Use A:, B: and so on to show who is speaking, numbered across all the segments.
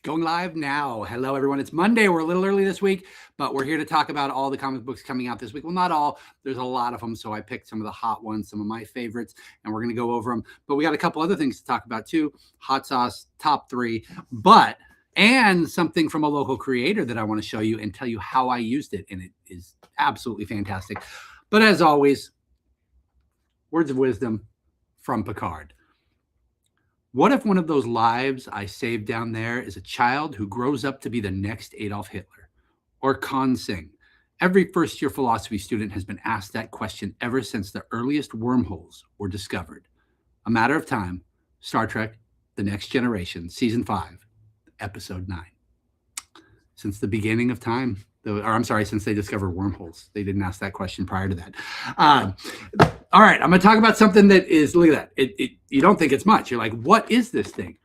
A: Going live now. Hello, everyone. It's Monday. We're a little early this week, but we're here to talk about all the comic books coming out this week. Well, not all. There's a lot of them, so I picked some of the hot ones, some of my favorites, and we're going to go over them. But we got a couple other things to talk about too. Hot sauce, top three, and something from a local creator that I want to show you and tell you how I used it, and it is absolutely fantastic. But as always, words of wisdom from Picard. What if one of those lives I saved down there is a child who grows up to be the next Adolf Hitler or Khan Singh? Every first year philosophy student has been asked that question ever since the earliest wormholes were discovered. A matter of time, Star Trek The Next Generation, Season 5, Episode 9. Since the beginning of time, since they discovered wormholes. They didn't ask that question prior to that. All right, I'm going to talk about something that is, look at that. You don't think it's much. You're like, what is this thing?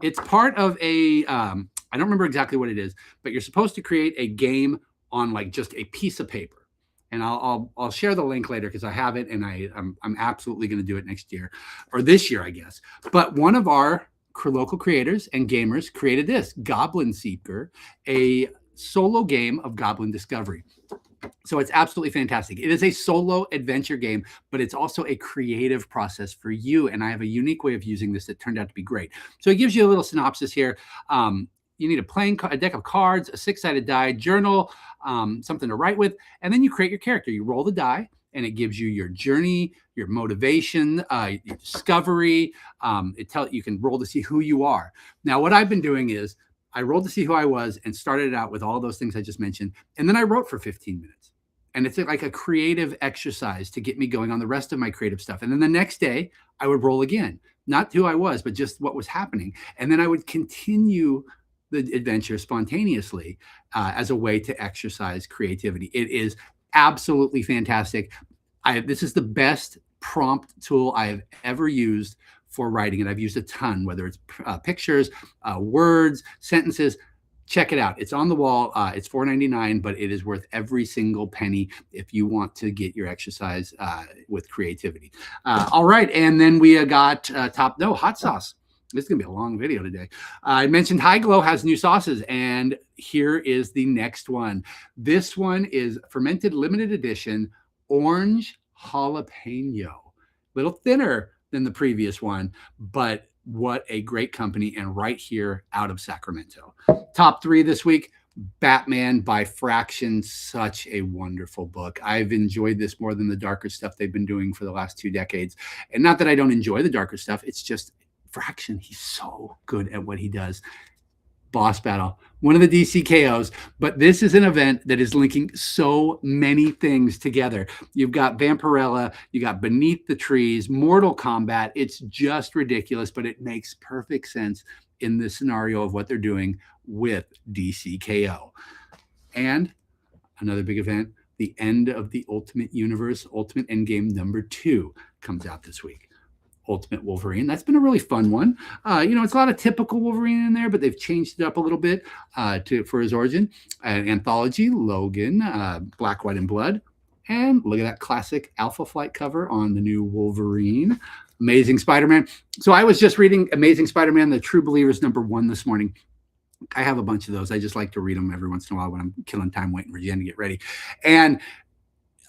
A: It's part of I don't remember exactly what it is, but you're supposed to create a game on like just a piece of paper. And I'll share the link later because I have it, and I'm absolutely going to do it next year, or this year, I guess. But one of our local creators and gamers created this, Goblin Seeker, a solo game of goblin discovery. So it's absolutely fantastic. It is a solo adventure game, but it's also a creative process for you. And I have a unique way of using this that turned out to be great. So it gives you a little synopsis here. You need a deck of cards, a 6-sided die, journal, something to write with, and then you create your character. You roll the die, and it gives you your journey, your motivation, your discovery. You can roll to see who you are. Now, what I've been doing is I rolled to see who I was and started it out with all those things I just mentioned. And then I wrote for 15 minutes. And it's like a creative exercise to get me going on the rest of my creative stuff. And then the next day I would roll again, not who I was, but just what was happening. And then I would continue the adventure spontaneously as a way to exercise creativity. It is absolutely fantastic. This is the best prompt tool I have ever used for writing, and I've used a ton, whether it's pictures, words, sentences. Check it out. It's on the wall. It's $4.99, but it is worth every single penny if you want to get your exercise with creativity. All right, and then we got hot sauce. This is going to be a long video today. I mentioned High Glow has new sauces, and here is the next one. This one is fermented limited edition orange jalapeno. Little thinner than the previous one, but what a great company, and right here out of Sacramento. Top three this week, Batman by Fraction, such a wonderful book. I've enjoyed this more than the darker stuff they've been doing for the last 2 decades. And not that I don't enjoy the darker stuff, it's just Fraction, he's so good at what he does. Boss battle, one of the DC KOs, but this is an event that is linking so many things together. You've got Vampirella, you got Beneath the Trees, Mortal Kombat. It's just ridiculous, but it makes perfect sense in the scenario of what they're doing with DC KO. And another big event, the end of the Ultimate Universe, Ultimate Endgame #2 comes out this week. Ultimate Wolverine. That's been a really fun one. It's a lot of typical Wolverine in there, but they've changed it up a little bit for his origin. Anthology, Logan, Black, White, and Blood. And look at that classic Alpha Flight cover on the new Wolverine. Amazing Spider-Man. So I was just reading Amazing Spider-Man, the True Believers #1 this morning. I have a bunch of those. I just like to read them every once in a while when I'm killing time waiting for Jen to get ready. And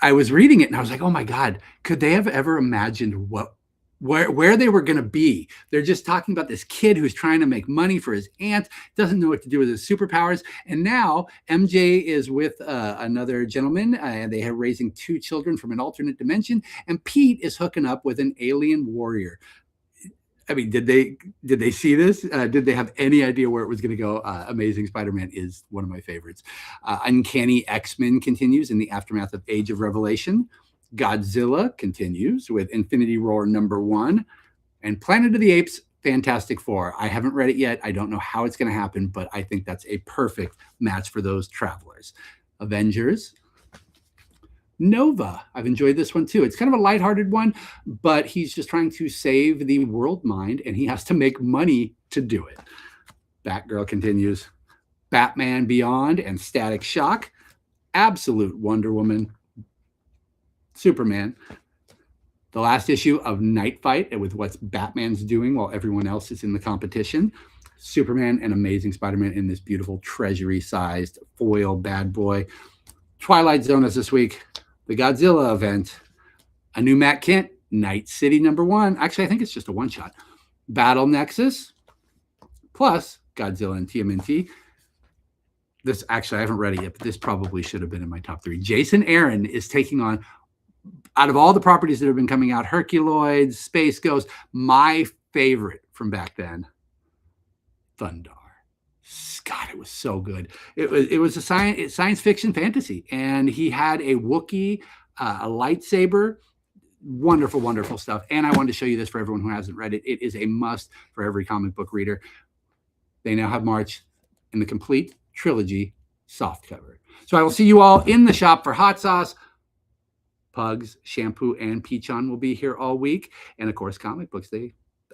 A: I was reading it, and I was like, oh my God, could they have ever imagined where they were going to be? They're just talking about this kid who's trying to make money for his aunt, doesn't know what to do with his superpowers. And now MJ is with another gentleman, and they are raising 2 children from an alternate dimension. And Pete is hooking up with an alien warrior. I mean, did they see this? Did they have any idea where it was going to go? Amazing Spider-Man is one of my favorites. Uncanny X-Men continues in the aftermath of Age of Revelation. Godzilla continues with Infinity War #1, and Planet of the Apes, Fantastic Four. I haven't read it yet. I don't know how it's going to happen, but I think that's a perfect match for those travelers. Avengers, Nova. I've enjoyed this one too. It's kind of a lighthearted one, but he's just trying to save the world mind, and he has to make money to do it. Batgirl continues. Batman Beyond and Static Shock. Absolute Wonder Woman. Superman, the last issue of Night Fight with what Batman's doing while everyone else is in the competition. Superman and Amazing Spider-Man in this beautiful treasury-sized foil bad boy. Twilight Zone is this week. The Godzilla event. A new Matt Kent, Night City #1. Actually, I think it's just a one-shot. Battle Nexus, plus Godzilla and TMNT. This actually, I haven't read it yet, but this probably should have been in my top 3. Jason Aaron is taking on, out of all the properties that have been coming out, Herculoids, Space Ghost, my favorite from back then, Thundar. God, it was so good. It was a science fiction fantasy, and he had a Wookiee, a lightsaber. Wonderful, wonderful stuff. And I wanted to show you this for everyone who hasn't read it. It is a must for every comic book reader. They now have March in the complete trilogy softcover. So I will see you all in the shop for hot sauce. Pugs, Shampoo, and Peachon will be here all week. And of course, comic books,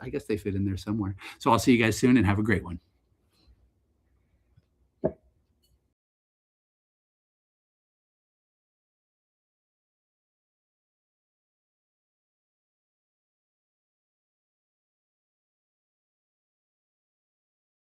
A: I guess they fit in there somewhere. So I'll see you guys soon and have a great one.